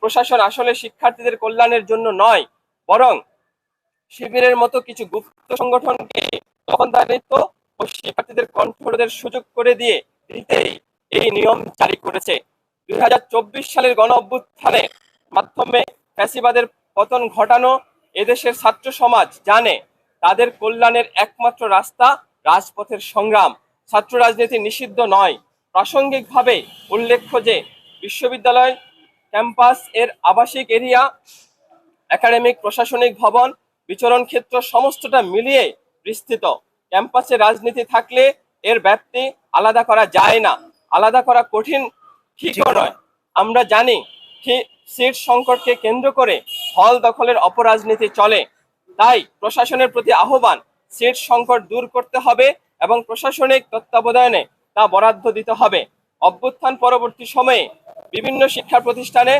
প্রশাসন আসলে শিক্ষার্থীদের কল্যাণের জন্য নয়, বরং শিবিরের মতো কিছু গুপ্ত সংগঠনকে দখলদারিত্ব ও শিক্ষার্থীদের কণ্ঠরোধের সুযোগ করে দিতেই এই নিয়ম জারি করেছে। 2024 সালের গণ অভ্যুত্থানের মাধ্যমে ফ্যাসিবাদের পতন ঘটানো এদেশের ছাত্র সমাজ জানে তাদের কল্যাণের একমাত্র রাস্তা রাজপথের সংগ্রাম। ছাত্র রাজনীতি নিষিদ্ধ নয়। প্রাসঙ্গিকভাবে উল্লেখ্য যে বিশ্ববিদ্যালয় ক্যাম্পাস এর আবাসিক এরিয়া, একাডেমিক, প্রশাসনিক ভবন, বিচরণ ক্ষেত্র সমস্তটা মিলিয়ে বিস্তৃত। ক্যাম্পাসে রাজনীতি থাকলে এর ব্যাপ্তি আলাদা করা যায় না, আলাদা করা কঠিন, ঠিকও নয়। আমরা জানি সিট সংকটকে কেন্দ্র করে হল দখলের অপরাজনীতি চলে। তাই প্রশাসনের প্রতি আহ্বান, সিট সংকট দূর করতে হবে এবং প্রশাসনিক তত্ত্বাবধানে তা বরাদ্দ দিতে হবে। অভ্যুত্থান পরবর্তী সময়ে বিভিন্ন শিক্ষা প্রতিষ্ঠানে